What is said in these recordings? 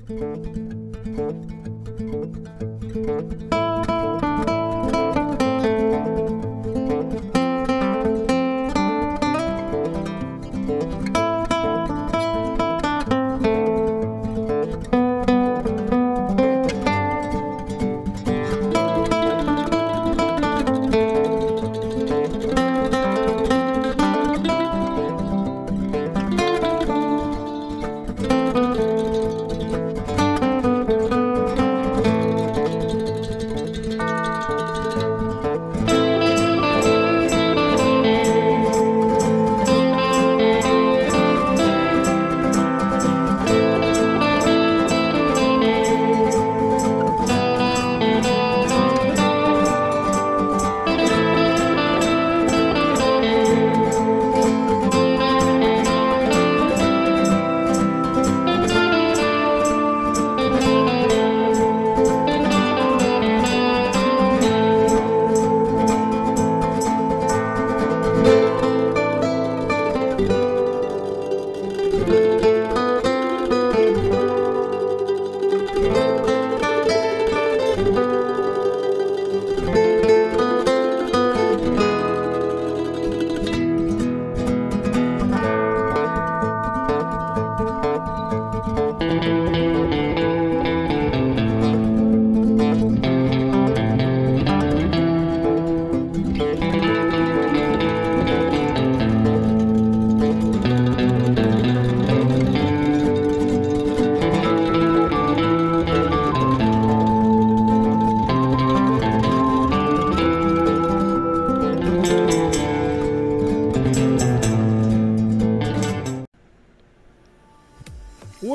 What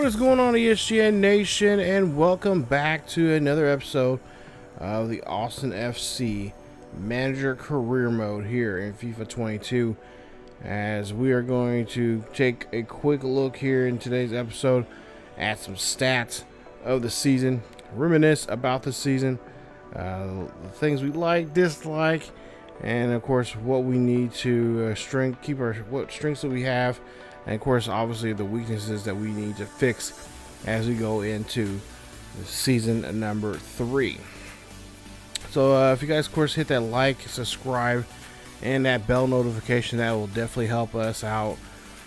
is going on, ESGN Nation, and welcome back to another episode of the Austin FC Manager Career Mode here in FIFA 22, as we are going to take a quick look here in today's episode at some stats of the season, reminisce about the season, the things we like, dislike, and of course what we need to what strengths that we have, and of course obviously the weaknesses that we need to fix as we go into season number 3. So if you guys of course hit that like, subscribe, and that bell notification, that will definitely help us out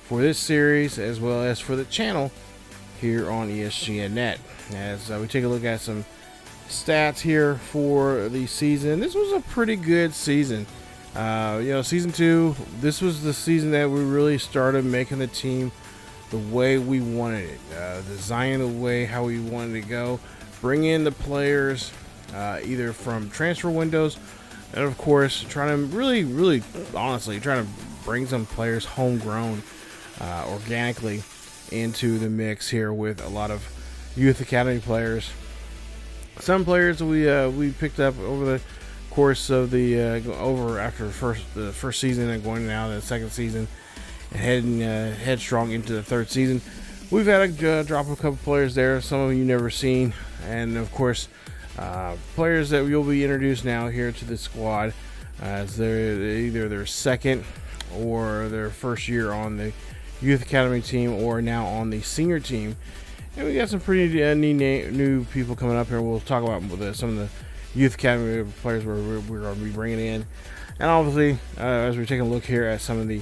for this series as well as for the channel here on ESGNet. As we take a look at some stats here for the season, this was a pretty good season. Season 2, this was the season that we really started making the team the way we wanted it, designing the way how we wanted to go, bring in the players either from transfer windows, and of course trying to really honestly trying to bring some players homegrown organically into the mix here with a lot of youth academy players. Some players we picked up over the course of the after the first season and going now to the second season and heading headstrong into the third season. We've had a drop a couple players there, some of you never seen, and of course players that you'll be introduced now here to the squad as they're either their second or their first year on the youth academy team or now on the senior team. And we got some pretty neat new people coming up here. We'll talk about some of the youth academy players we're going to be bringing in, and obviously as we're taking a look here at some of the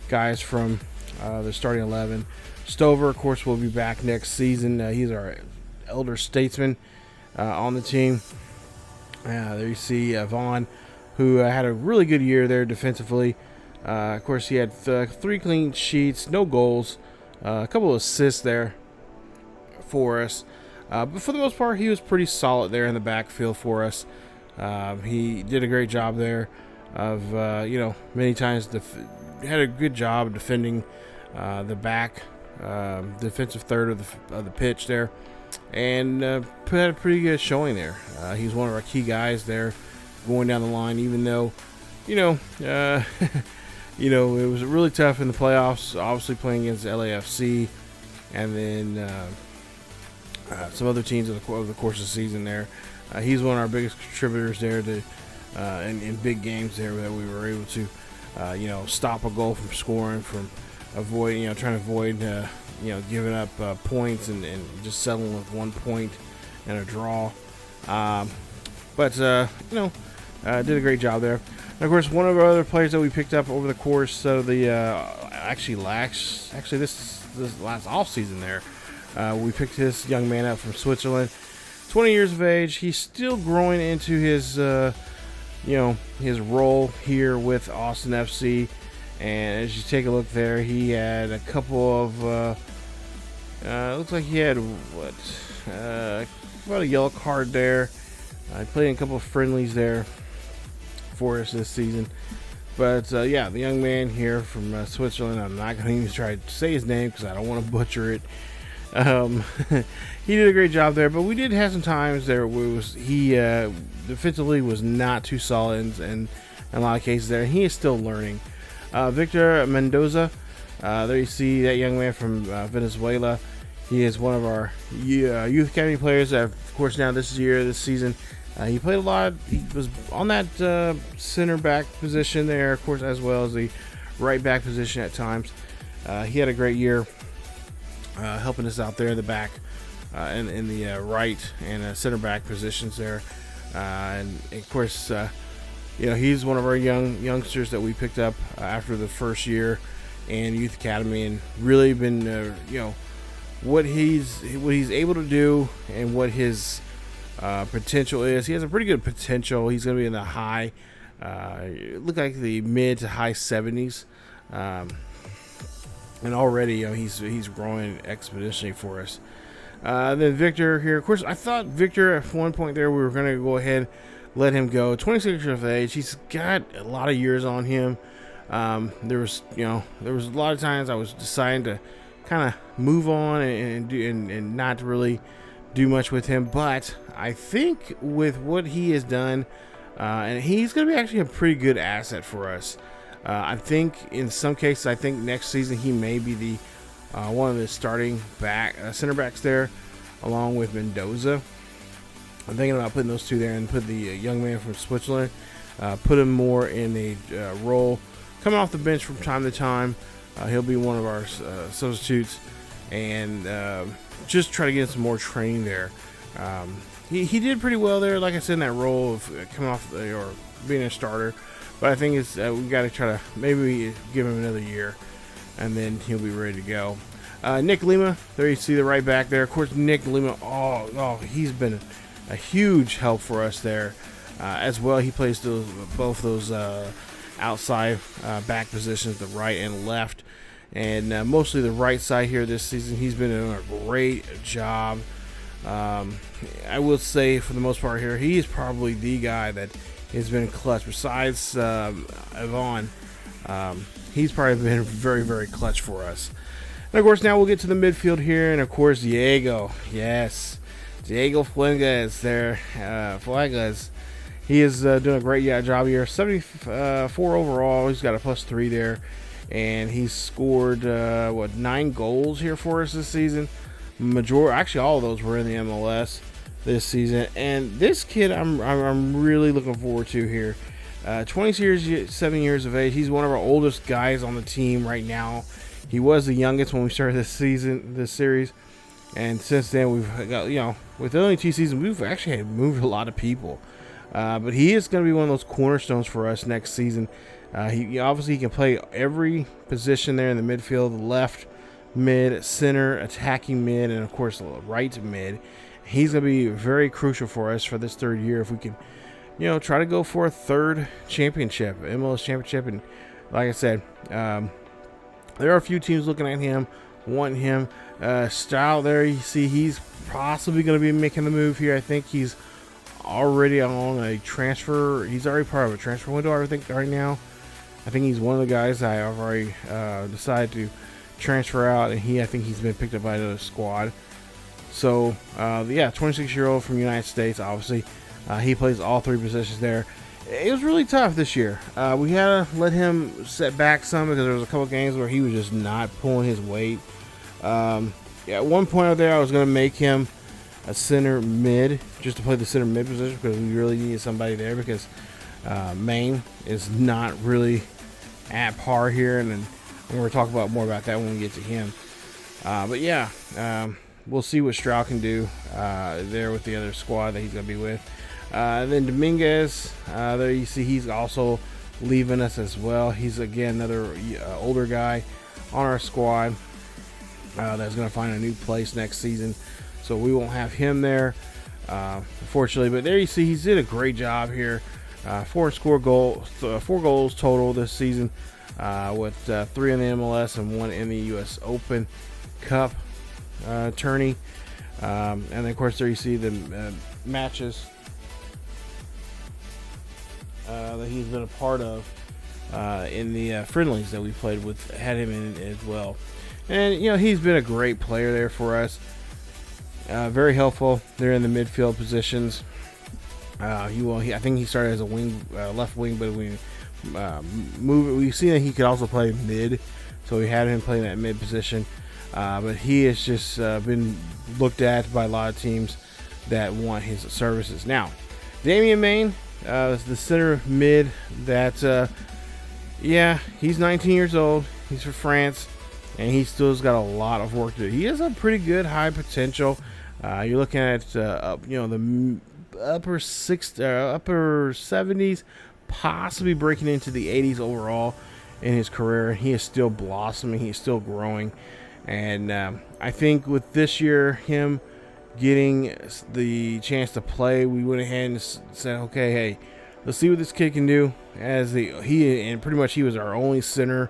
guys from the starting 11. Stover, of course, will be back next season. He's our elder statesman on the team. There you see Vaughn, who had a really good year there defensively. Of course, he had 3 clean sheets, no goals, a couple of assists there for us. But for the most part, he was pretty solid there in the backfield for us. He did a great job there of, many times had a good job defending the back, defensive third of the pitch there, and had a pretty good showing there. He's one of our key guys there going down the line, even though, it was really tough in the playoffs, obviously playing against LAFC, and then some other teams over the course of the season there. He's one of our biggest contributors there to in big games there that we were able to stop a goal from scoring, from trying to avoid giving up points and just settling with 1 point and a draw. But did a great job there. And of course, one of our other players that we picked up over the course of the this last off season there, we picked this young man up from Switzerland, 20 years of age. He's still growing into his his role here with Austin FC. And as you take a look there, he had a couple of looks like he had about a yellow card there. I played in a couple of friendlies there for us this season. But the young man here from Switzerland, I'm not going to even try to say his name because I don't want to butcher it. He did a great job there, but we did have some times there where he defensively was not too solid in a lot of cases there. He is still learning. Victor Mendoza, there you see that young man from Venezuela. He is one of our youth academy players that, of course, now this season, he played a lot. He was on that center back position there, of course, as well as the right back position at times. He had a great year helping us out there in the back in the right and center back positions there. And of course, he's one of our youngsters that we picked up after the first year in youth academy, and really been what he's able to do and what his potential is. He has a pretty good potential. He's going to be in the high, look like the mid to high 70s, and already he's growing exponentially for us. Then Victor here, of course, I thought Victor at one point there we were going to go ahead, let him go. 26 years of age. He's got a lot of years on him. There was a lot of times I was deciding to kind of move on and not really do much with him, but I think with what he has done, and he's going to be actually a pretty good asset for us. I think in some cases, I think next season he may be the one of the starting center backs there, along with Mendoza. I'm thinking about putting those two there and put the young man from Switzerland, put him more in a role coming off the bench from time to time. He'll be one of our substitutes, and just try to get some more training there. He did pretty well there, like I said, in that role of coming off or being a starter. But I think it's we got to try to maybe give him another year, and then he'll be ready to go. Nick Lima, there you see the right back there. Of course, Nick Lima, he's been a huge help for us there as well. He plays both those outside back positions, the right and left, and mostly the right side here this season. He's been doing a great job. I will say for the most part here, he is probably the guy that has been clutch. Besides Yvonne, he's probably been very, very clutch for us. And of course, now we'll get to the midfield here, and of course, Diego. Yes, Diego Fuengas there. Fuengas. He is doing a great job here. 74 overall. He's got a +3 there, and he's scored 9 goals here for us this season. Actually, all of those were in the MLS this season. And this kid, I'm really looking forward to here. 27 years of age. He's one of our oldest guys on the team right now. He was the youngest when we started this series, and since then we've got with only 2 seasons, we've actually had moved a lot of people. But he is going to be one of those cornerstones for us next season. He obviously can play every position there in the midfield: left mid, center, attacking mid, and of course right mid. He's going to be very crucial for us for this 3rd year if we can, try to go for a 3rd championship, MLS championship. And like I said, there are a few teams looking at him, wanting him. Style there, you see he's possibly going to be making the move here. I think he's already on a transfer. He's already part of a transfer window, I think, right now. I think he's one of the guys I have already decided to transfer out, and I think he's been picked up by another squad. So, 26-year-old from the United States, obviously. He plays all 3 positions there. It was really tough this year. We had to let him set back some because there was a couple games where he was just not pulling his weight. At one point out there, I was going to make him a center mid, just to play the center mid position, because we really needed somebody there, because Maine is not really at par here, and then we're going to talk about more about that when we get to him. But yeah, we'll see what Stroud can do there with the other squad that he's going to be with. Then Dominguez, there you see he's also leaving us as well. He's again another older guy on our squad that's going to find a new place next season, so we won't have him there, unfortunately. But there you see he's did a great job here. 4 goals total this season, with 3 in the MLS and 1 in the U.S. Open Cup tourney. And then of course there you see the matches that he's been a part of in the friendlies that we played with, had him in as well. And you know, he's been a great player there for us, very helpful there in the midfield positions. I think he started as a wing, left wing, but we we've seen that he could also play mid, so we had him playing that mid position. But he has just been looked at by a lot of teams that want his services. Now, Damian Main is the center mid that, yeah, he's 19 years old. He's from France, and he still's got a lot of work to do. He has a pretty good high potential. You're looking at, the upper 70s, possibly breaking into the 80s overall in his career. He is still blossoming. He's still growing. And I think with this year, him getting the chance to play, we went ahead and said, okay, hey, let's see what this kid can do. He pretty much he was our only center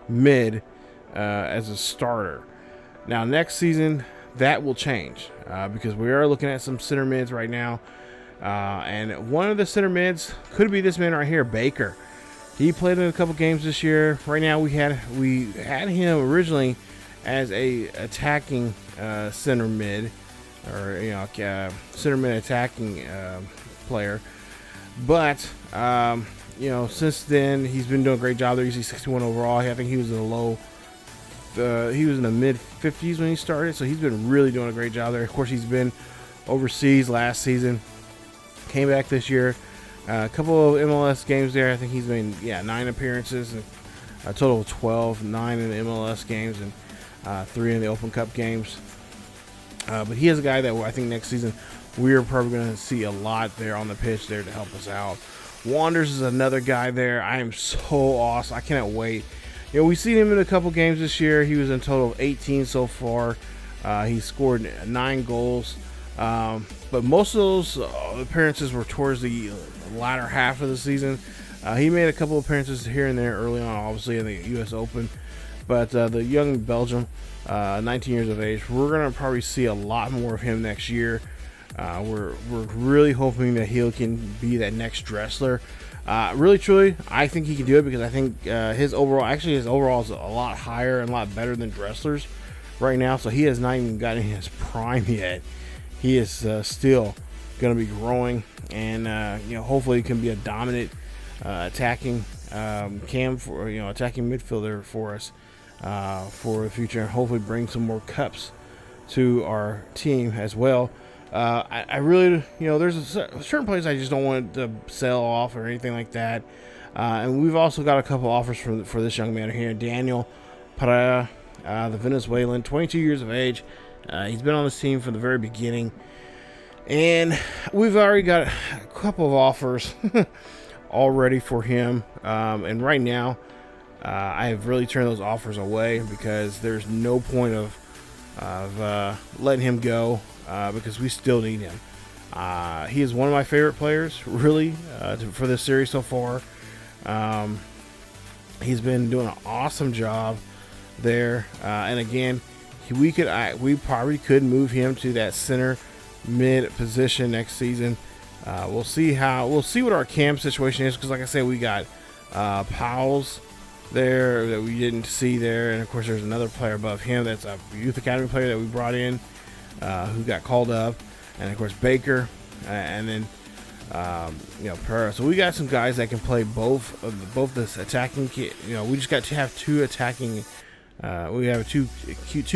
mid as a starter. Now next season that will change because we are looking at some center mids right now, and one of the center mids could be this man right here, Baker. He played in a couple games this year. Right now we had him originally as a attacking center mid, or center mid attacking player, but since then he's been doing a great job there. He's 61 overall. I think he was in the mid 50s when he started, so he's been really doing a great job there. Of course, he's been overseas last season, came back this year, a couple of MLS games there. I think he's made 9 appearances, and a total of 12, 9 in the MLS games, and 3 in the Open Cup games. But he is a guy that I think next season we're probably going to see a lot there on the pitch there to help us out. Wanders is another guy there. I am so awesome. I cannot wait. We've seen him in a couple games this year. He was in total of 18 so far. He scored 9 goals. But most of those appearances were towards the latter half of the season. He made a couple appearances here and there early on, obviously in the U.S. Open. But the young Belgium, 19 years of age, we're going to probably see a lot more of him next year. We're really hoping that he can be that next Dressler. Really, truly, I think he can do it because I think his overall is a lot higher and a lot better than Dressler's right now. So he has not even gotten in his prime yet. He is still going to be growing, and hopefully he can be a dominant attacking attacking midfielder for us for the future, and hopefully bring some more cups to our team as well. I really, there's a certain players I just don't want to sell off or anything like that. And we've also got a couple offers for this young man here, Daniel Pereira, the Venezuelan, 22 years of age. He's been on this team from the very beginning, and we've already got a couple of offers already for him. And right now, I have really turned those offers away because there's no point of letting him go. Because we still need him. He is one of my favorite players, really, for this series so far. He's been doing an awesome job there, and again, we probably could move him to that center mid position next season. We'll see what our camp situation is, because like I said, we got Powell's there that we didn't see there, and of course there's another player above him that's a youth academy player that we brought in. Who got called up, and of course Baker, and then Pereira. So we got some guys that can play both this attacking. We just got to have 2 attacking. We have two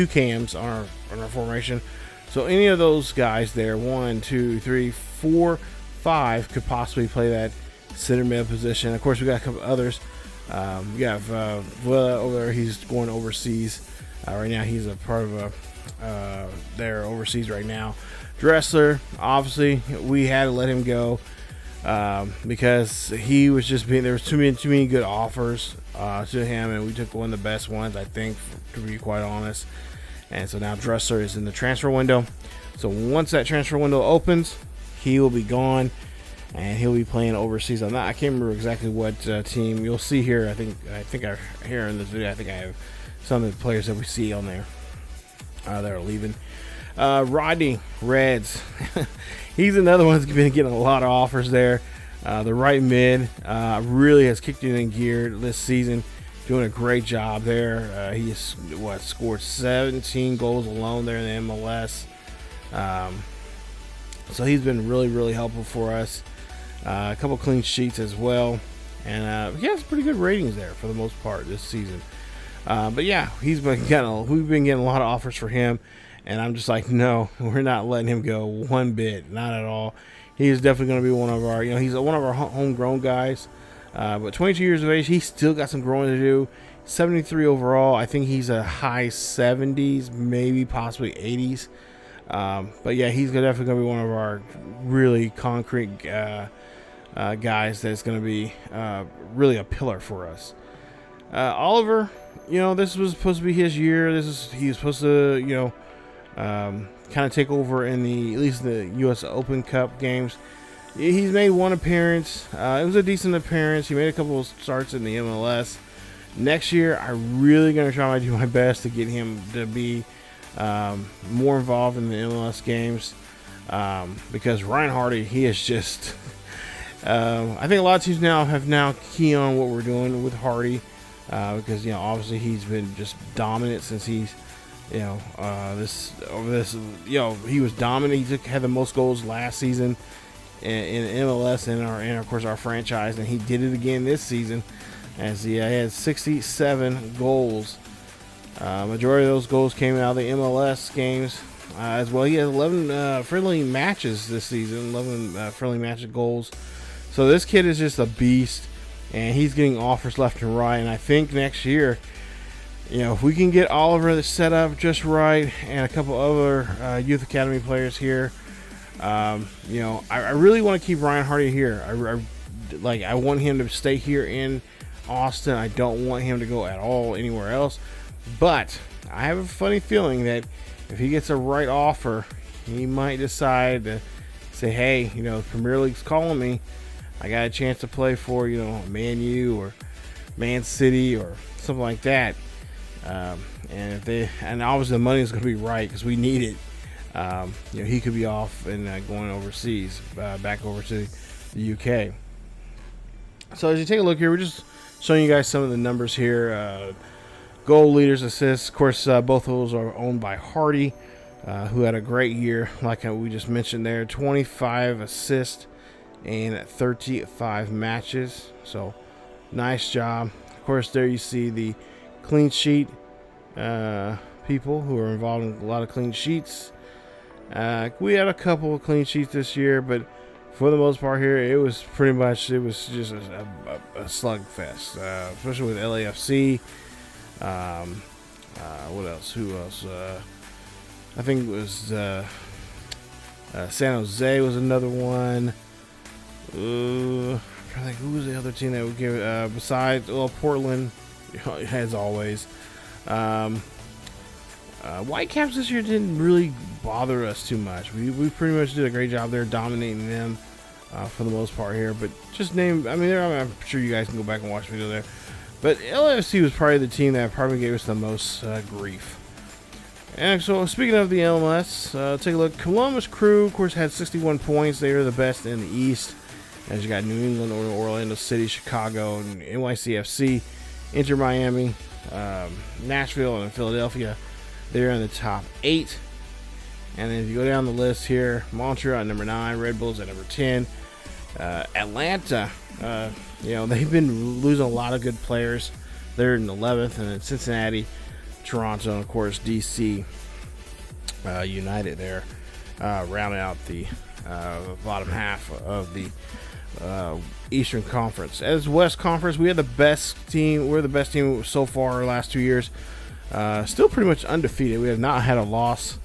cams on our formation. So any of those guys there, 1, 2, 3, 4, 5, could possibly play that center mid position. Of course, we got a couple others. We have Villa over there. He's going overseas. Right now, he's a part of they're overseas right now. Dressler, obviously, we had to let him go because he was just being, there was too many good offers to him, and we took one of the best ones, I think, to be quite honest. And so now Dressler is in the transfer window. So once that transfer window opens, he will be gone, and he'll be playing overseas. I can't remember exactly what team. You'll see here. I think here in this video, I think I have some of the players that we see on there that are leaving. Rodney, Reds. He's another one that's been getting a lot of offers there. The right mid really has kicked it in gear this season, doing a great job there. He's scored 17 goals alone there in the MLS. So he's been really helpful for us. A couple clean sheets as well, and he has pretty good ratings there for the most part this season. But yeah, we've been getting a lot of offers for him, and I'm just like, no, we're not letting him go one bit, not at all. He is definitely going to be one of our, he's one of our homegrown guys. But 22 years of age, he's still got some growing to do. 73 overall. I think he's a high 70s, maybe possibly 80s. But yeah, he's definitely going to be one of our really concrete guys that's going to be really a pillar for us. Oliver, this was supposed to be his year. He was supposed to, kind of take over in at least the U.S. Open Cup games. He's made one appearance. It was a decent appearance. He made a couple of starts in the MLS. Next year, I'm really going to try to do my best to get him to be more involved in the MLS games, because Ryan Hardy, he is just I think a lot of teams have key on what we're doing with Hardy, because obviously he's been just dominant since he's he was dominant. He had the most goals last season in MLS and of course our franchise, and he did it again this season as he had 67 goals. Majority of those goals came out of the MLS games as well. He had 11 friendly matches this season, 11 friendly match goals. So this kid is just a beast, and he's getting offers left and right. And I think next year, if we can get Oliver set up just right and a couple other youth academy players here, I really want to keep Ryan Hardy here. I want him to stay here in Austin. I don't want him to go at all anywhere else. But I have a funny feeling that if he gets a right offer, he might decide to say, hey, Premier League's calling me. I got a chance to play for, Man U or Man City or something like that. And obviously the money is going to be right because we need it. He could be off and going overseas, back over to the UK. So as you take a look here, we're just showing you guys some of the numbers here. Goal leaders, assists. Of course, both of those are owned by Hardy, who had a great year, like we just mentioned there. 25 assists in 35 matches. So nice job. Of course, there you see the clean sheet people who are involved in a lot of clean sheets. We had a couple of clean sheets this year, but for the most part here, it was just a slugfest, especially with LAFC. What else? Who else? I think it was San Jose was another one. I'm trying to think, who was the other team that would give it besides Portland, as always. Whitecaps this year didn't really bother us too much. We pretty much did a great job there dominating them for the most part here. But just I'm sure you guys can go back and watch the video there. But LAFC was probably the team that probably gave us the most grief. And so, speaking of the MLS, take a look. Columbus Crew, of course, had 61 points. They are the best in the East. As you got New England, Orlando City, Chicago, and NYCFC, Inter Miami, Nashville, and Philadelphia. They're in the top 8. And then if you go down the list here, Montreal at number 9, Red Bulls at number 10. Atlanta, they've been losing a lot of good players. They're in 11th, and then Cincinnati, Toronto, and of course DC United there, rounding out the bottom half of the Eastern Conference. As West Conference, we had the best team. We're the best team so far our last 2 years. Still pretty much undefeated. We have not had a loss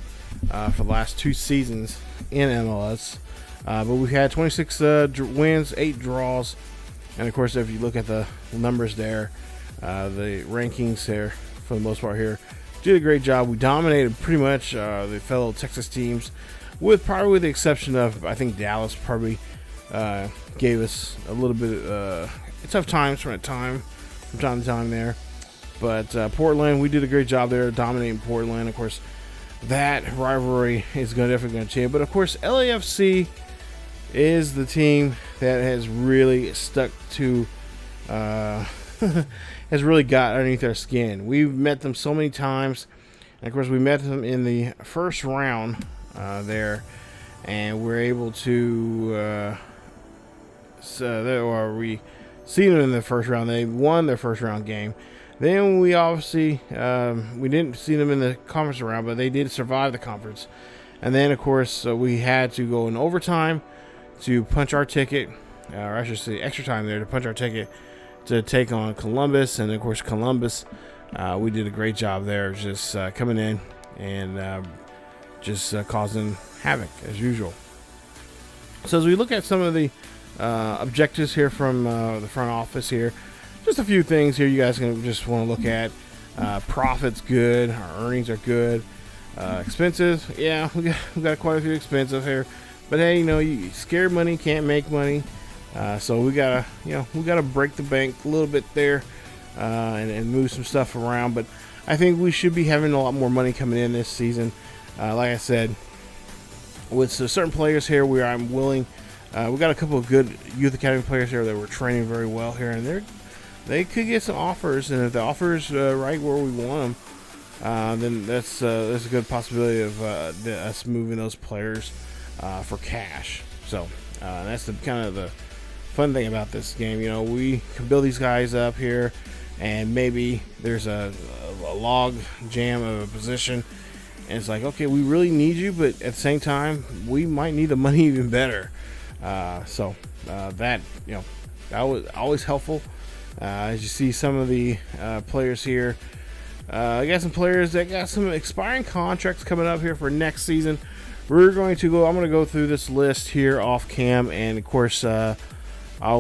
for the last 2 seasons in MLS. But we've had 26 wins, 8 draws. And of course, if you look at the numbers there, the rankings there, for the most part here, did a great job. We dominated pretty much the fellow Texas teams, with probably the exception of, I think, Dallas probably gave us a little bit tough times from time to time there. But Portland, we did a great job there, dominating Portland. Of course, that rivalry is definitely going to change. But of course, LAFC is the team that has really stuck to, has really got underneath our skin. We've met them so many times. And of course, we met them in the first round there, and we're able to, we see them in the first round. They won their first round game. Then we obviously, we didn't see them in the conference round, but they did survive the conference. And then, of course, we had to go in overtime to punch our ticket, or I should say extra time there to punch our ticket to take on Columbus. And, of course, Columbus, we did a great job there, just coming in and just causing havoc, as usual. So as we look at some of the objectives here from the front office here, just a few things here you guys can just want to look at. Profits good, our earnings are good. Expenses, yeah, we got quite a few expenses here, but hey, you scared money can't make money. So we gotta break the bank a little bit there and move some stuff around. But I think we should be having a lot more money coming in this season. Like I said, with certain players here where I'm willing, we got a couple of good youth academy players here that we're training very well here, and they could get some offers, and if the offers right where we want them, then there's a good possibility of us moving those players for cash. So that's the kind of the fun thing about this game. We can build these guys up here, and maybe there's a log jam of a position, and it's like, okay, we really need you, but at the same time, we might need the money even better. So that was always helpful. As you see some of the players here, I got some players that got some expiring contracts coming up here for next season. I'm going to go through this list here off cam, and of course I'll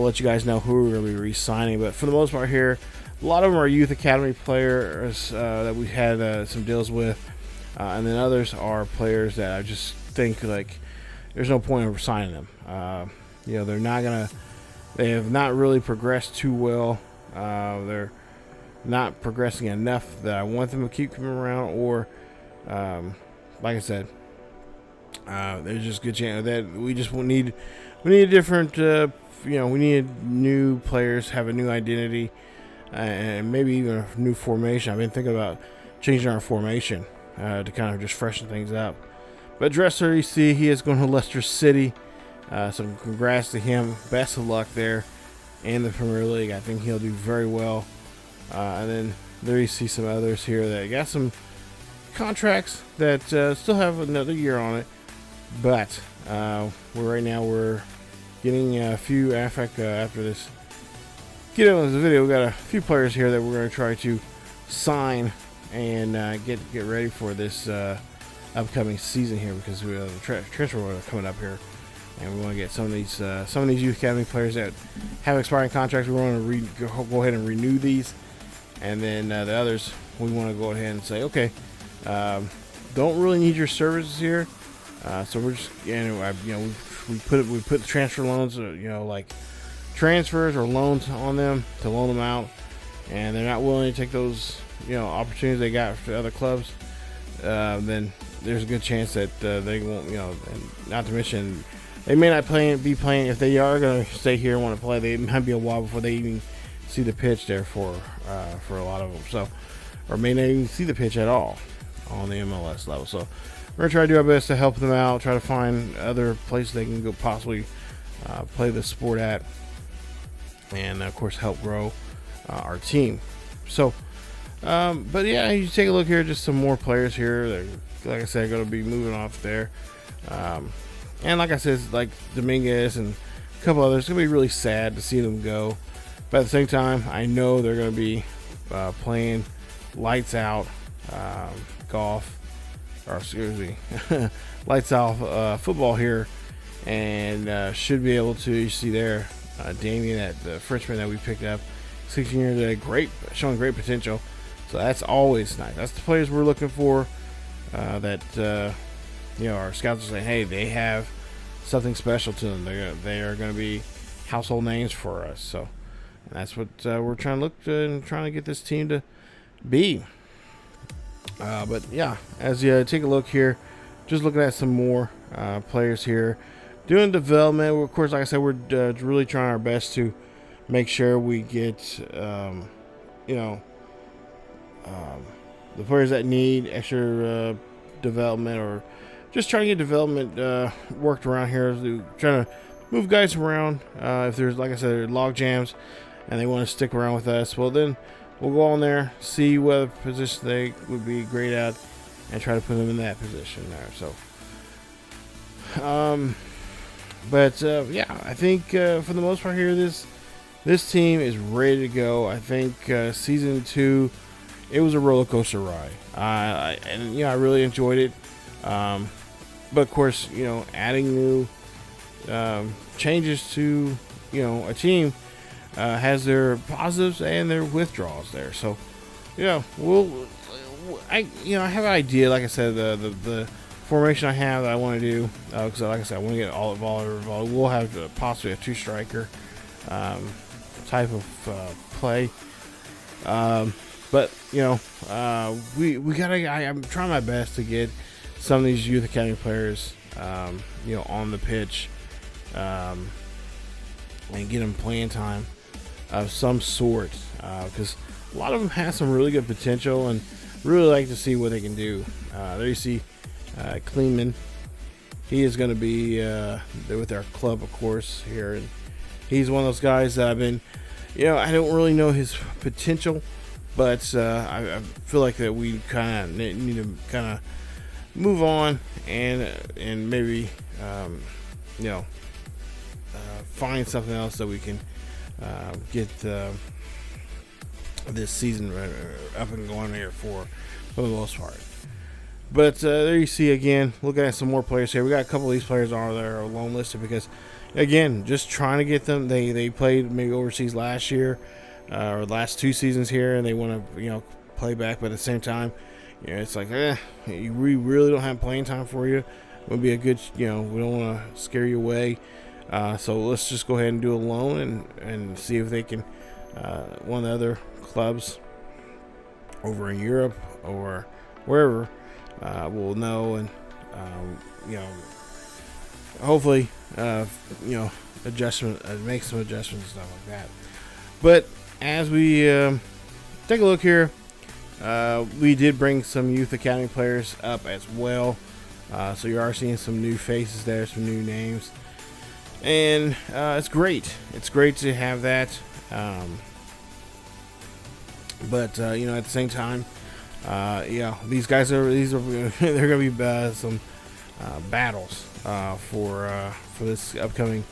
let you guys know who we're going to be re-signing. But for the most part here, a lot of them are youth academy players that we had some deals with, and then others are players that I just think like there's no point in signing them. They have not really progressed too well. They're not progressing enough that I want them to keep coming around, or like I said, there's just a good chance that we just need a different, we need new players, have a new identity, and maybe even a new formation. I've been thinking about changing our formation to kind of just freshen things up. But Dresser, you see, he is going to Leicester City. So congrats to him. Best of luck there in the Premier League. I think he'll do very well. And then there you see some others here that got some contracts that still have another year on it. But right now we're getting a few, in fact, after this video, we got a few players here that we're going to try to sign and get ready for this upcoming season here, because we have the transfer coming up here. And we want to get some of these youth academy players that have expiring contracts. We want to go ahead and renew these, and then the others we want to go ahead and say, okay, don't really need your services here. So we're just, we put the transfer loans, like transfers or loans on them to loan them out, and they're not willing to take those opportunities they got for other clubs. Then there's a good chance that they won't, and not to mention, they may not be playing. If they are going to stay here and want to play, they might be a while before they even see the pitch there for a lot of them. So, or may not even see the pitch at all on the MLS level. So we're going to try to do our best to help them out, try to find other places they can go possibly play the sport at, and of course help grow our team. So, but yeah, you take a look here, just some more players here that, like I said, are going to be moving off there. And like I said, like Dominguez and a couple others, it's going to be really sad to see them go. But at the same time, I know they're going to be playing lights out golf, or excuse me, lights off football here, and should be able to. You see there, Damien, the Frenchman that we picked up, 16 years old, showing great potential. So that's always nice. That's the players we're looking for. Our scouts are saying, hey, they have something special to them. They are going to be household names for us. So that's what we're trying to look to and trying to get this team to be. But yeah, as you take a look here, just looking at some more players here, doing development. Of course, like I said, we're really trying our best to make sure we get, the players that need extra development, or just trying to get development worked around here. Trying to move guys around. If there's, like I said, log jams and they want to stick around with us, well, then we'll go on there, see what position they would be great at, and try to put them in that position there. So, I think for the most part here, this team is ready to go. I think season 2, it was a roller coaster ride. I really enjoyed it. But of course, adding new changes to a team has their positives and their withdrawals there. So, I have an idea. Like I said, the formation I have that I want to do, because like I said, I want to get all involved. We'll have possibly a 2-striker type of play. But we gotta. I'm trying my best to get some of these youth academy players, on the pitch, and get them playing time of some sort, because a lot of them have some really good potential, and really like to see what they can do. There you see Kleeman. He is going to be with our club, of course, here, and he's one of those guys that I've been, I don't really know his potential, but I feel like that we kind of need to kind of move on and maybe find something else that we can get this season up and going here for the most part. But there you see again, looking at some more players here. We got a couple of these players on there loan listed because, again, just trying to get them. They played maybe overseas last year or last 2 seasons here, and they want to play back. But at the same time, it's like we really don't have playing time for you. It would be a good, we don't want to scare you away. So let's just go ahead and do a loan and see if they can, one of the other clubs over in Europe or wherever will know, and hopefully adjustment, make some adjustments and stuff like that. But as we take a look here, we did bring some youth academy players up as well, so you are seeing some new faces there, some new names, and it's great to have that. But at the same time, these guys they're gonna be some battles for this upcoming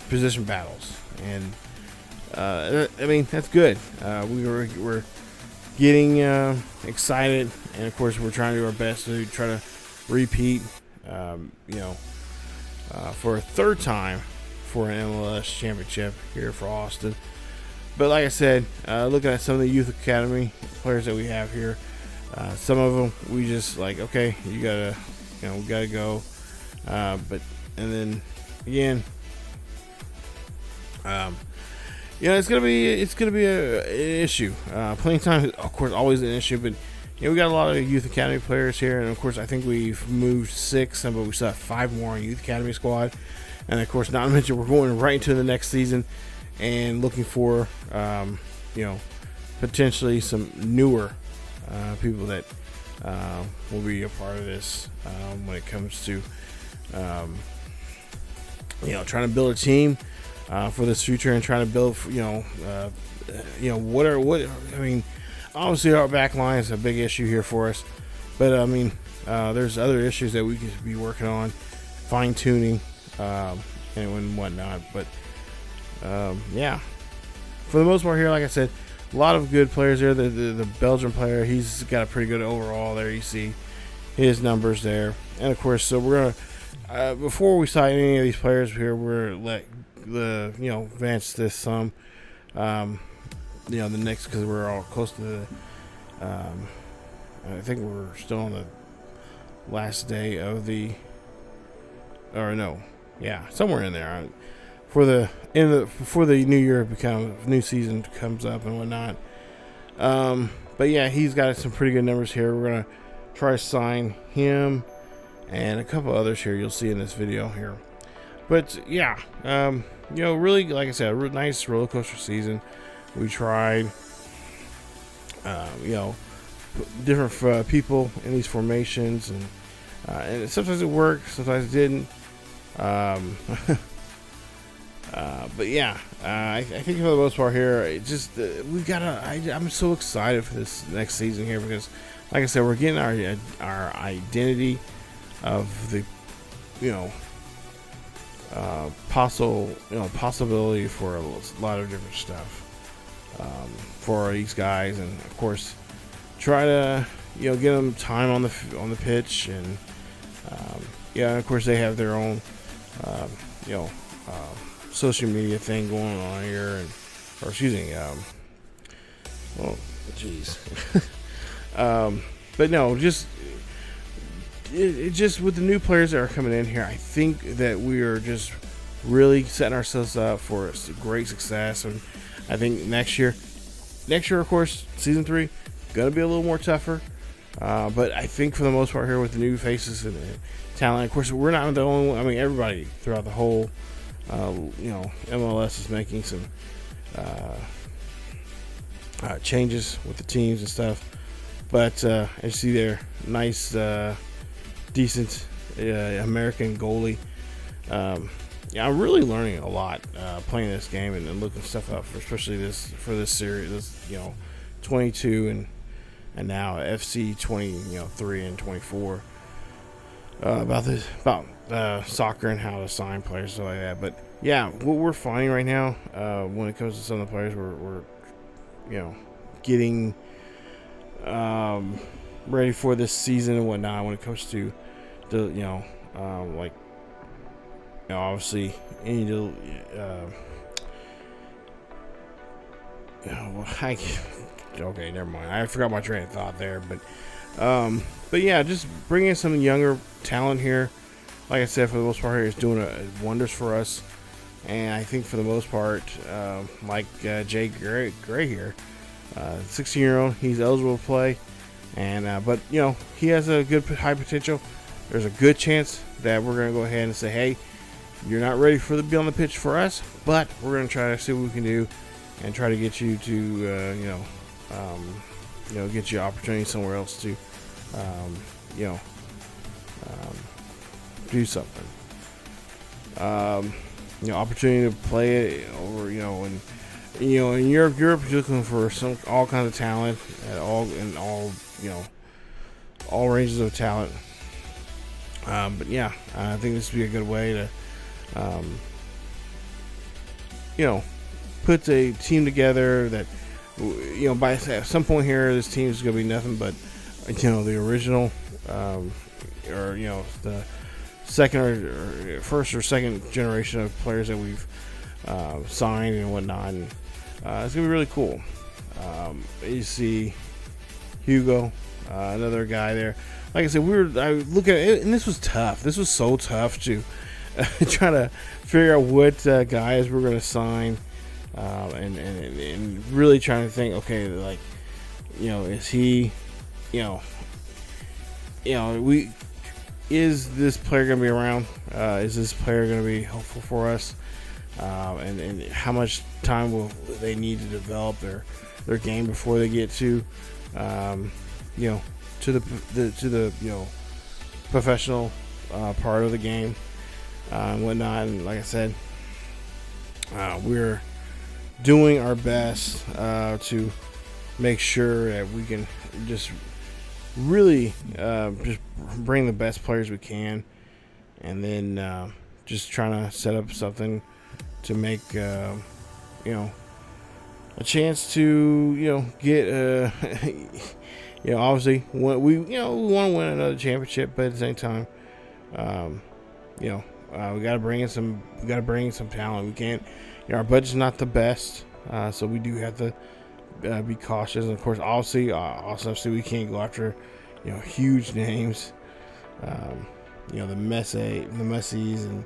position battles, and that's good. We're getting excited, and of course we're trying to do our best to try to repeat for a 3rd time for an MLS championship here for Austin. But like I said, looking at some of the youth academy players that we have here, some of them we just like, okay, you gotta, we gotta go. And then again, it's gonna be an issue. Playing time is, of course, always an issue. But we got a lot of youth academy players here, and of course, I think we've moved 6, but we still have 5 more on youth academy squad. And of course, not to mention, we're going right into the next season and looking for, potentially some newer people that will be a part of this when it comes to, trying to build a team for this future and trying to build, obviously our back line is a big issue here for us, but there's other issues that we could be working on, fine tuning, and whatnot. But for the most part here, like I said, a lot of good players there. The Belgian player, he's got a pretty good overall there. You see his numbers there. And of course, so we're gonna before we sign any of these players here, we're let the advance this some. The next, because we're all close to the. I think we're still on the last day of the. Or no, yeah, somewhere in there. Before the new year new season comes up and whatnot. But yeah, he's got some pretty good numbers here. We're gonna try to sign him and a couple others here you'll see in this video here. But yeah, really, like I said, a nice roller coaster season. We tried, different people in these formations, and sometimes it worked, sometimes it didn't. But yeah, I think for the most part here, it just I'm so excited for this next season here because, like I said, we're getting our identity of the possibility for a lot of different stuff for these guys, and of course try to get them time on the pitch, and of course they have their own social media thing going on here, but no, just with the new players that are coming in here, I think that we are just really setting ourselves up for great success. And I think next year, of course, season 3 gonna be a little more tougher. But I think for the most part here, with the new faces and talent, of course, we're not the only one. I mean, everybody throughout the whole, MLS is making some changes with the teams and stuff. But as you see there, nice, decent American goalie. I'm really learning a lot playing this game and looking stuff up, especially for this series, this 22 and now FC 23 and 24, about soccer and how to sign players, stuff like that. But yeah, what we're finding right now, when it comes to some of the players, we're getting ready for this season and whatnot. When it comes to the obviously you need to okay, never mind. I forgot my train of thought there, but yeah, just bringing some younger talent here. Like I said, for the most part here, is doing wonders for us. And I think for the most part, Jay Gray here, 16-year-old, he's eligible to play, and but he has a good high potential. There's a good chance that we're going to go ahead and say, hey, you're not ready to be on the pitch for us, but we're going to try to see what we can do and try to get you to get you opportunity somewhere else to do something. Opportunity to play it over, and in Europe you're looking for all kinds of talent at all ranges of talent. But yeah, I think this would be a good way to put a team together that by some point here, this team is going to be nothing but the original or the second or first or second generation of players that we've signed and whatnot, and it's gonna be really cool. You see Hugo, another guy there. Like I said, I look at it, and this was tough. This was so tough to try to figure out what guys we're gonna sign, and really trying to think. Okay, like is he, is this player going to be around? Is this player going to be helpful for us? And how much time will they need to develop their game before they get to the professional part of the game and whatnot? And like I said, we're doing our best to make sure that we can just really just bring the best players we can, and then just trying to set up something to make a chance to get obviously we want to win another championship, but at the same time, we got to bring in some talent. We can't, our budget's not the best, so we do have to be cautious. And of course, obviously, we can't go after huge names, the Messis and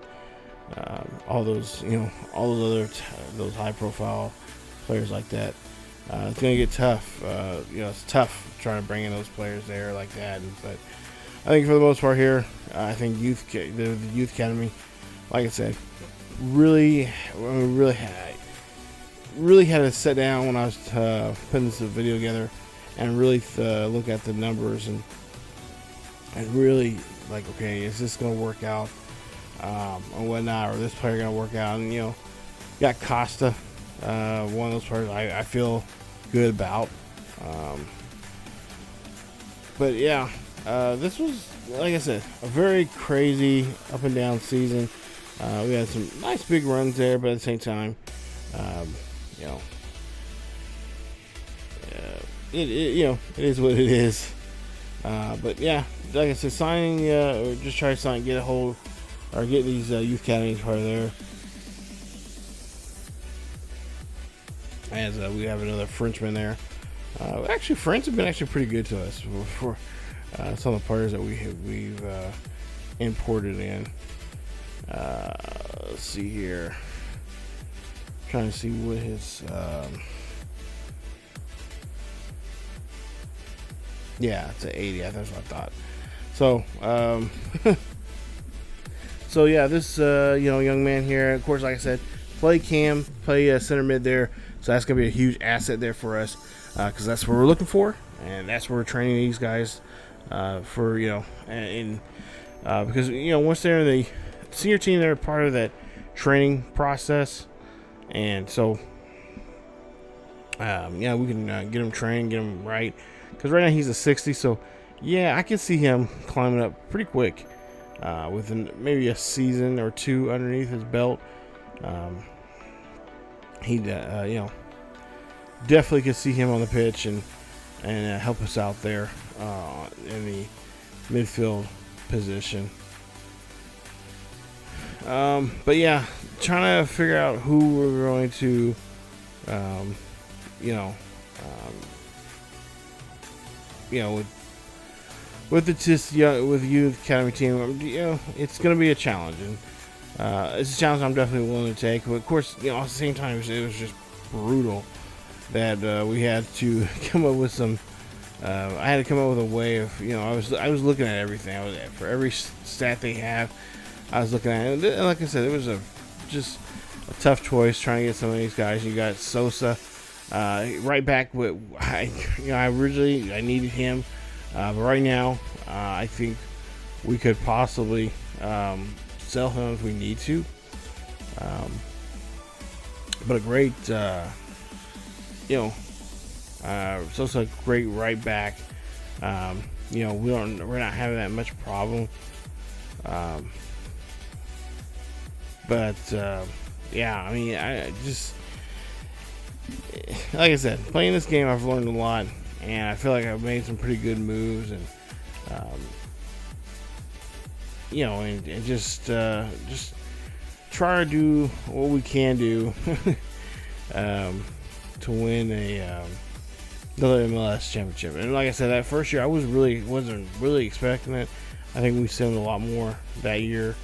all those those high profile players like that. It's gonna get tough. It's tough trying to bring in those players there like that. But I think for the most part here, I think the youth academy, like I said, really had to sit down when I was putting this video together and really look at the numbers and really like, okay, is this gonna work out or whatnot, or this player gonna work out? And got Costa, one of those players I feel good about. But yeah, this was, like I said, a very crazy up and down season. We had some nice big runs there, but at the same time, it is what it is. But yeah, like I said, signing, or just try to sign, get a hold, or get these youth academies part of there. As we have another Frenchman there. Actually, French have been pretty good to us for some of the players that we've imported in. Let's see here. Trying to see what his yeah, it's an 80. That's what I thought. So so yeah, this young man here, of course, like I said, play center mid there. So that's gonna be a huge asset there for us, because that's what we're looking for, and that's where we're training these guys for because once they're in the senior team, they're part of that training process, and so we can get him trained, get him right, because right now he's a 60. So yeah, I can see him climbing up pretty quick within maybe a season or two underneath his belt. He definitely could see him on the pitch and help us out there in the midfield position. But yeah, trying to figure out who we're going to with the youth academy team, it's going to be a challenge, and it's a challenge I'm definitely willing to take. But of course, at the same time, it was just brutal that we had to come up with some. I had to come up with a way of, I was looking at everything. For every stat they have, I was looking at it. And like I said, it was just a tough choice trying to get some of these guys. You got Sosa, right back. I originally I needed him, but right now I think we could possibly sell him if we need to. But a great, Sosa, great right back. We're not having that much problem. But yeah, I mean, I just, like I said, playing this game, I've learned a lot, and I feel like I've made some pretty good moves, and and just try to do what we can do to win another MLS championship. And like I said, that first year I wasn't really expecting it. I think we sent a lot more that year.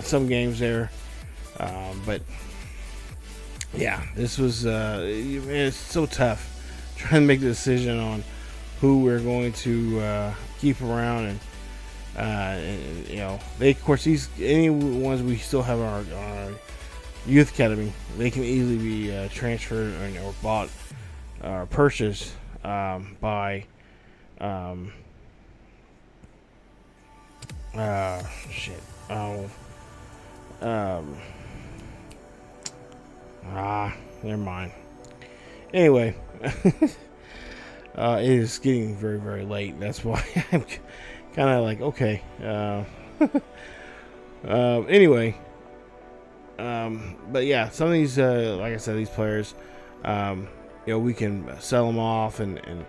Some games there, but yeah, this was it's so tough trying to make the decision on who we're going to keep around, and they, of course, any ones we still have our youth academy, they can easily be transferred or bought or purchased by never mind. Anyway, it is getting very, very late. That's why I'm kind of like, okay. Anyway, But yeah, some of these, like I said, these players, we can sell them off, and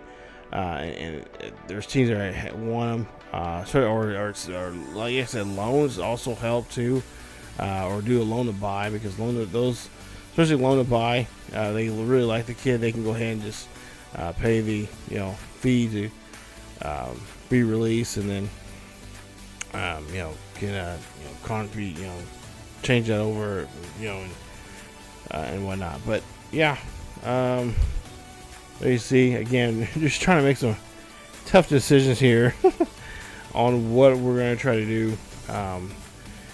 there's teams that want them. Or like I said, loans also help too, or do a loan to buy, because especially loan to buy, they really like the kid. They can go ahead and just pay the fee to be released, and then can concrete, change that over, and whatnot. But yeah, there you see again, just trying to make some tough decisions here on what we're going to try to do. And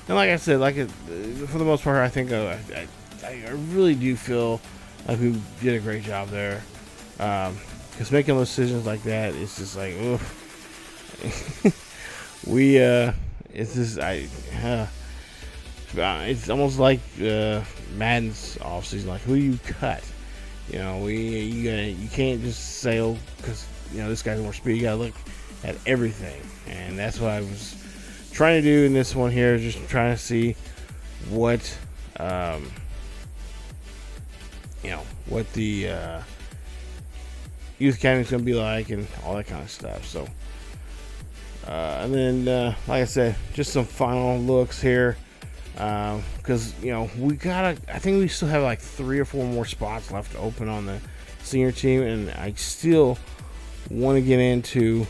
like I said, for the most part, I think I really do feel like we did a great job there. Because making those decisions like that, it's just like, oof. It's just it's almost like Madden's offseason. Like, who you cut? You can't just say, oh, because this guy's more speed. You gotta look at everything, and that's what I was trying to do in this one here. Just trying to see what what the youth academy is gonna be like, and all that kind of stuff. So. And then, like I said, just some final looks here, because I think we still have like 3 or 4 more spots left to open on the senior team, and I still want to get into,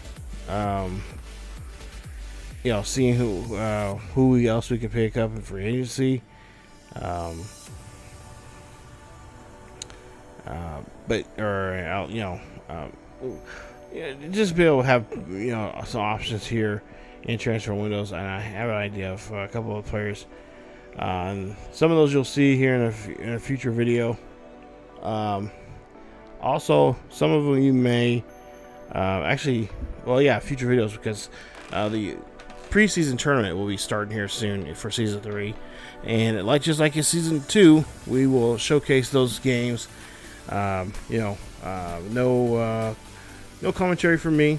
seeing who else we can pick up in free agency, just be able to have some options here in transfer windows, and I have an idea of a couple of players. And some of those you'll see here in a future video. Also, some of them you may future videos, because the preseason tournament will be starting here soon for season 3, and just like in season 2, we will showcase those games. No commentary from me,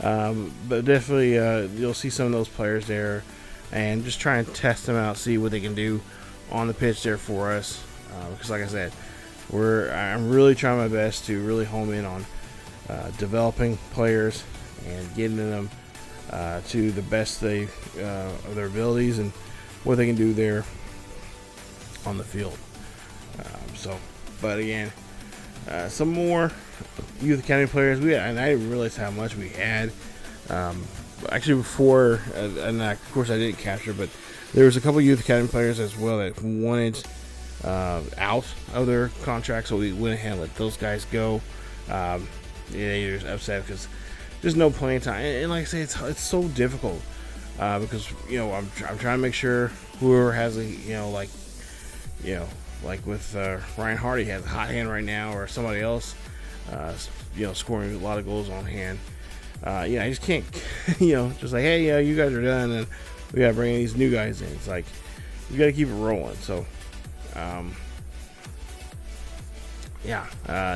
but definitely you'll see some of those players there, and just try and test them out, see what they can do on the pitch there for us. Because like I said, I'm really trying my best to really home in on developing players and getting them to the best of their abilities and what they can do there on the field. But again, some more youth academy players and I didn't realize how much we had actually before, and of course I didn't capture, but there was a couple youth academy players as well that wanted out of their contract, so we went ahead and let those guys go. They're just upset because there's no playing time, and like I say, it's so difficult because I'm trying to make sure whoever has like with Ryan Hardy has a hot hand right now, or somebody else scoring a lot of goals on hand. I just can't just like, hey, you guys are done and we gotta bring these new guys in. It's like you gotta keep it rolling. So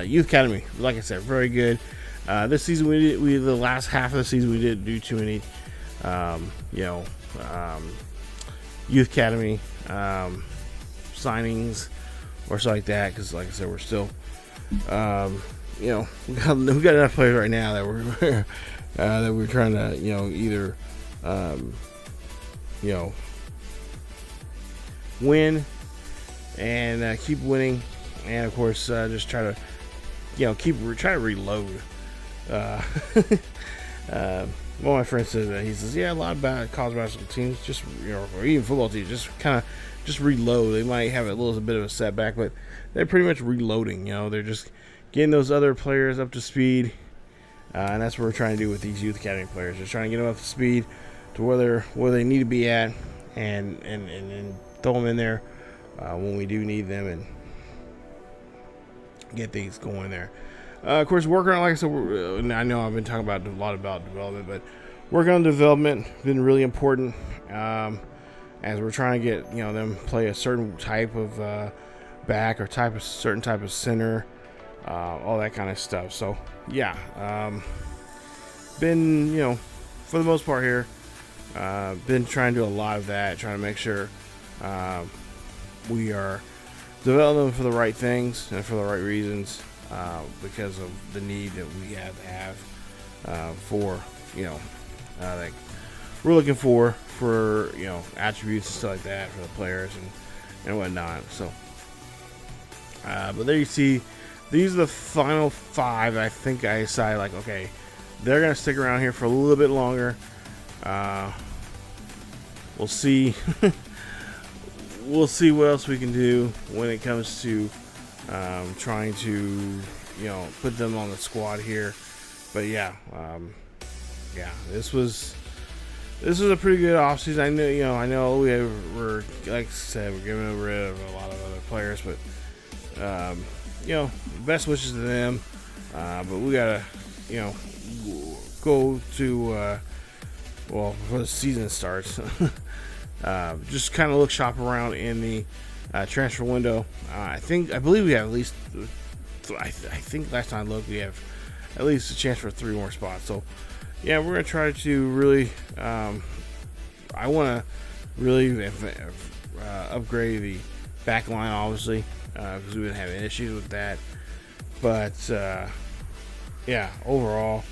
youth academy, like I said, very good. This season the last half of the season we didn't do too many youth academy signings or something like that, because like I said, we're still we got enough players right now that we're that we're trying to either win and keep winning, and of course just try to try to reload. One of my friends says that, he says, a lot of college basketball teams just or even football teams just reload. They might have a little bit of a setback, but they're pretty much reloading. They're just getting those other players up to speed, and that's what we're trying to do with these youth academy players. Just trying to get them up to speed to where they need to be at, and throw them in there when we do need them, and get things going there. Of course, working on, like I said, I know I've been talking a lot about development, but working on development has been really important, as we're trying to get them play a certain type of back, or certain type of center, all that kind of stuff. So been for the most part here, been trying to do a lot of that, trying to make sure we are developing them for the right things and for the right reasons, because of the need that we have for, like we're looking for attributes and stuff like that for the players and whatnot. So, but there you see, these are the final 5. I think I decided, like, okay, they're gonna stick around here for a little bit longer. We'll see. We'll see what else we can do when it comes to trying to, put them on the squad here. But yeah, this was a pretty good offseason. I know we're, like I said, we're getting rid of a lot of other players, but best wishes to them. But we gotta, go to before the season starts. Just kind of shop around in the transfer window. I believe we have at least, I think last time I looked, we have at least a chance for 3 more spots. So yeah, we're gonna try to really, I want to really upgrade the back line, obviously, because we've been having issues with that. But yeah, overall,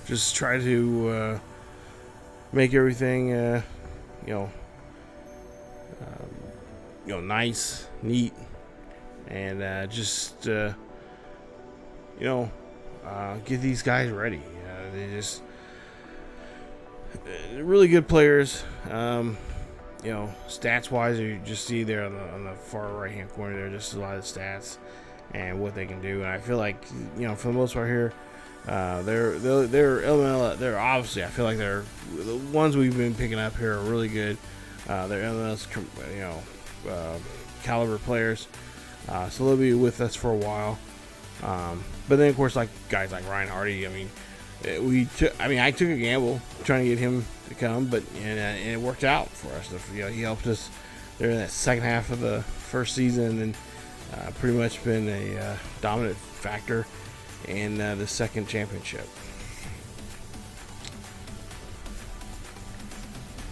just try to make everything nice, neat, and just get these guys ready. They just really good players. Stats wise, you just see there on the far right hand corner there, just a lot of stats and what they can do. And I feel like, for the most part here, they're LML. They're obviously, I feel like they're the ones we've been picking up here are really good. They're MLS, caliber players, so they'll be with us for a while. But then of course, like guys like Ryan Hardy. I took a gamble trying to get him to come, but and it worked out for us. He helped us there in that second half of the first season, and pretty much been a dominant factor in the second championship.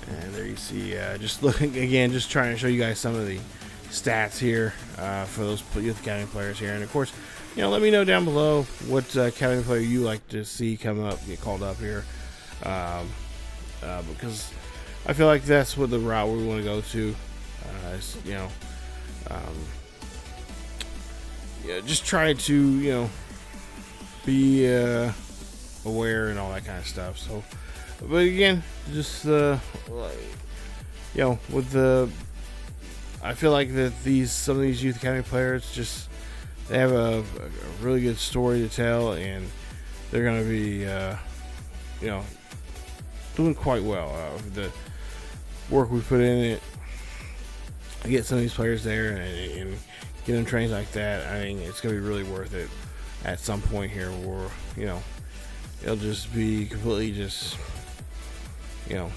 And there you see, just looking again, just trying to show you guys some of the stats here for those Youth Academy players here. And of course, let me know down below what Academy player you like to see come up, get called up here, because I feel like that's what the route we want to go to. Just try to be aware and all that kind of stuff. So, but again, just with the, I feel like that some of these Youth Academy players just, they have a really good story to tell, and they're going to be doing quite well. The work we put in it, I get some of these players there and get them trains like that. I think it's going to be really worth it at some point here, where it'll just be completely just it'll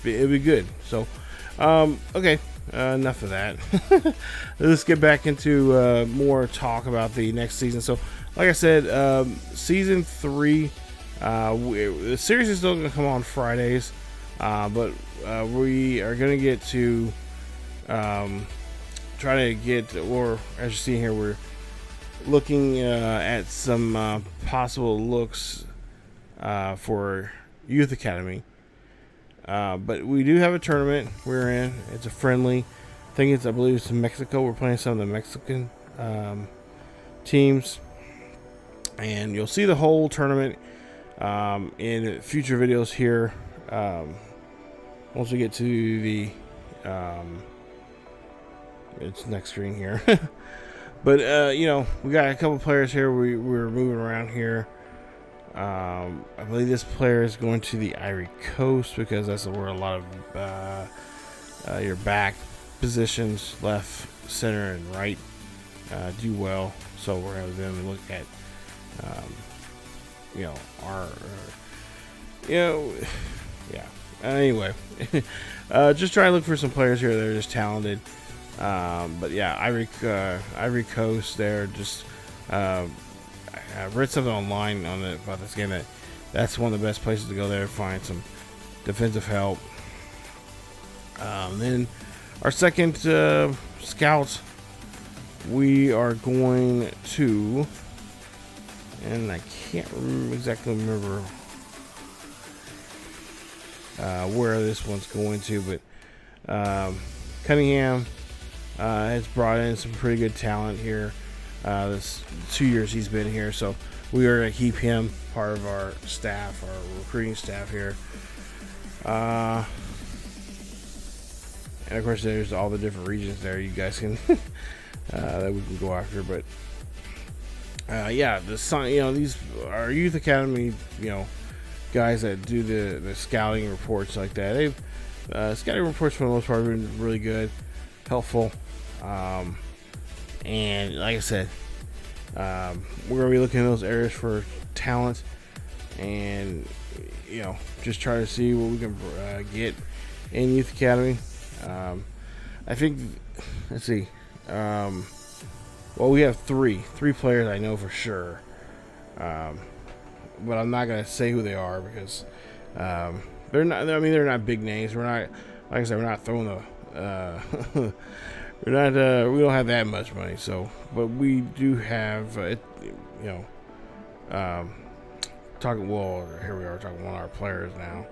be good. So okay, enough of that. Let's get back into more talk about the next season. So like I said, season 3, the series is still going to come on Fridays, but we are going to get to try to get, or as you see here, we're looking at some possible looks for Youth Academy. But we do have a tournament we're in. It's a friendly. I believe it's in Mexico. We're playing some of the Mexican teams, and you'll see the whole tournament in future videos here. Once we get to the it's next screen here. But we got a couple players here. We're moving around here. I believe this player is going to the Ivory Coast, because that's where a lot of your back positions, left, center, and right, do well. So we're going to then look at our yeah. Anyway, just try to look for some players here that are just talented. But yeah, Ivory Coast. They're just. I read something online about this game that that's one of the best places to go there to find some defensive help. Then our second scout, we are going to, and I can't exactly remember where this one's going to, but Cunningham has brought in some pretty good talent here. This 2 years he's been here, so we are going to keep him part of our staff, our recruiting staff here. And of course, there's all the different regions there you guys can that we can go after. But yeah, these our youth academy, guys that do the scouting reports like that. They've scouting reports for the most part have been really good, helpful, and like I said, we're gonna be looking in those areas for talent, and just try to see what we can get in youth academy. I think, let's see. Well, we have three players I know for sure. But I'm not gonna say who they are because they're not. I mean, they're not big names. We're not, like I said, we're not throwing the. We don't have that much money. So, but we do have. Talking. Well, here we are talking to one of our players now.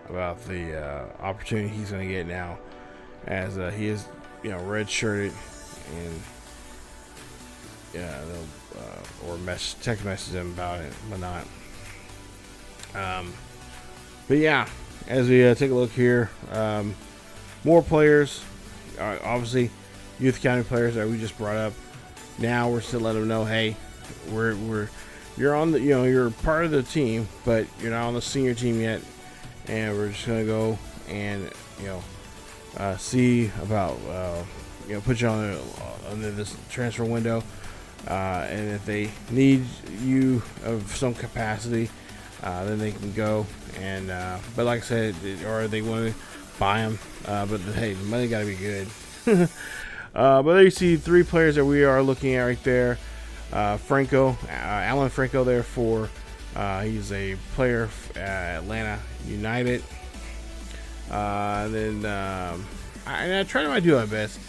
About the opportunity he's going to get now, as he is, red-shirted, and or text message him about it, but not. But yeah, as we take a look here, more players, obviously, youth academy players that we just brought up. Now we're still letting them know, hey, you're on the, you're part of the team, but you're not on the senior team yet. And we're just gonna go and see about put you on under this transfer window, and if they need you of some capacity, then they can go. And but like I said, or they want to buy them, but hey, the money got to be good. But there you see three players that we are looking at right there. Alan Franco there for. He's a player at Atlanta United. Then I try to do my best.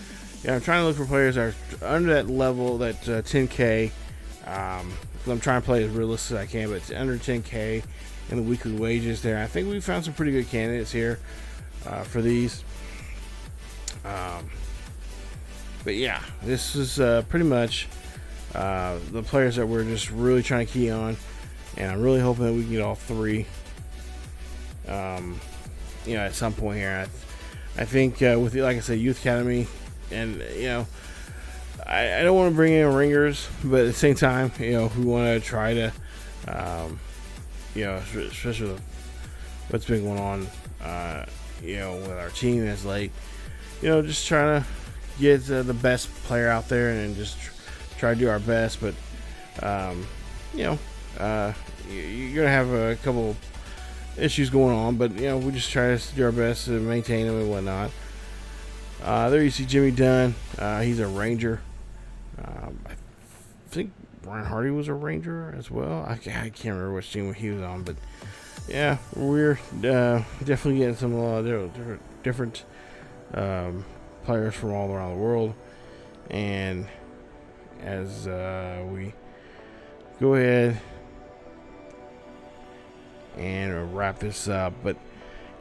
I'm trying to look for players that are under that level, that 10K. I'm trying to play as realistic as I can, but it's under 10K in the weekly wages there. I think we found some pretty good candidates here for these. But yeah, this is pretty much the players that we're just really trying to key on. And I'm really hoping that we can get all three, at some point here. I think with, like I said, youth academy, and I don't want to bring in ringers, but at the same time, we want to try to, especially with what's been going on, with our team as late, just trying to get the best player out there and just try to do our best, but you're gonna have a couple issues going on, but we just try to do our best to maintain them and whatnot. There you see Jimmy Dunn. He's a Ranger. I think Brian Hardy was a Ranger as well. I can't remember which team he was on, but yeah, we're definitely getting some different players from all around the world. And as we go ahead and wrap this up, but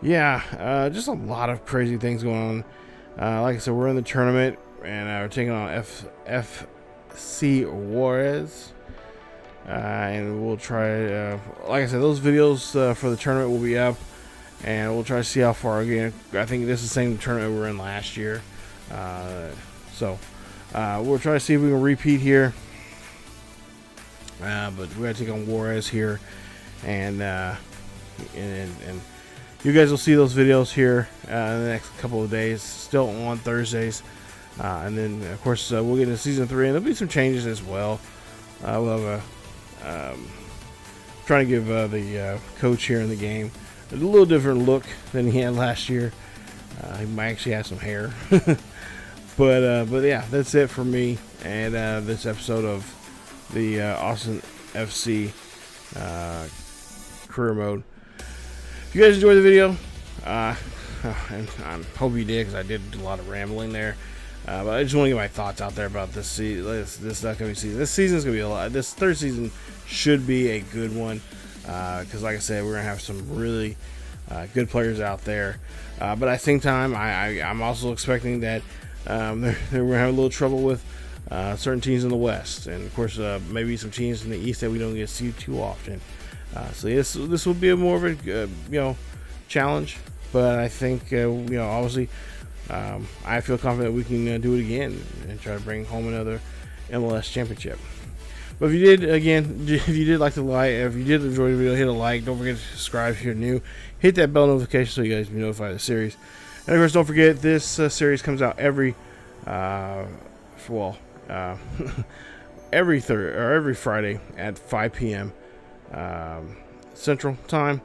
yeah, just a lot of crazy things going on. Like I said, we're in the tournament, and we're taking on FC Juarez, and we'll try. Like I said, those videos for the tournament will be up, and we'll try to see how far again. I think this is the same tournament we were in last year, so we'll try to see if we can repeat here. But we got to take on Juarez here, and you guys will see those videos here in the next couple of days, still on Thursdays, and then of course we'll get into season 3, and there'll be some changes as well. We'll have trying to give the coach here in the game a little different look than he had last year. He might actually have some hair, but yeah, that's it for me and this episode of the Austin FC career mode. If you guys enjoyed the video, and I hope you did, because I did a lot of rambling there. But I just want to get my thoughts out there about this upcoming season. This season is going to be a lot. This third season should be a good one, because like I said, we're going to have some really good players out there. But at the same time, I'm also expecting that they're going to have a little trouble with certain teams in the West, and of course maybe some teams in the East that we don't get to see too often. So this will be more of a challenge, but I think obviously I feel confident we can do it again and try to bring home another MLS championship. But if you did like the like, if you did enjoy the video, hit a like. Don't forget to subscribe if you're new. Hit that bell notification so you guys be notified of the series. And of course, don't forget this series comes out every every Friday at 5 p.m. Central Time.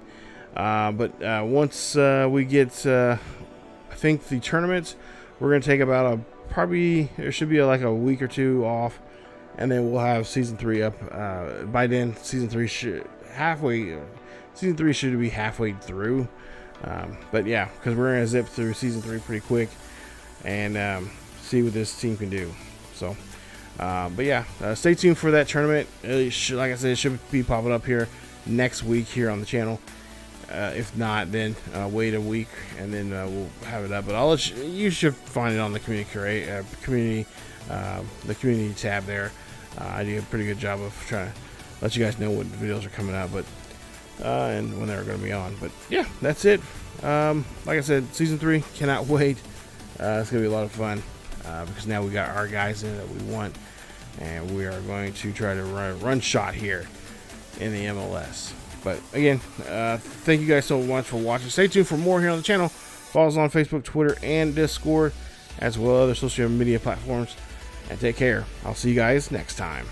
But once we get, I think the tournaments, we're gonna take about probably there should be like a week or two off, and then we'll have season 3 up. By then, season 3 should be halfway through. But yeah, because we're gonna zip through season 3 pretty quick and see what this team can do. So, but yeah, stay tuned for that tournament. Like I said, it should be popping up here next week here on the channel. If not, then wait a week and then we'll have it up. But I'll let you should find it on the community the community tab there. I do a pretty good job of trying to let you guys know what videos are coming out, but and when they're going to be on. But yeah, that's it. Like I said, season 3, cannot wait. It's going to be a lot of fun because now we got our guys in that we want, and we are going to try to run shot here in the MLS. But again, thank you guys so much for watching. Stay tuned for more here on the channel. Follow us on Facebook, Twitter, and Discord, as well as other social media platforms. And take care. I'll see you guys next time.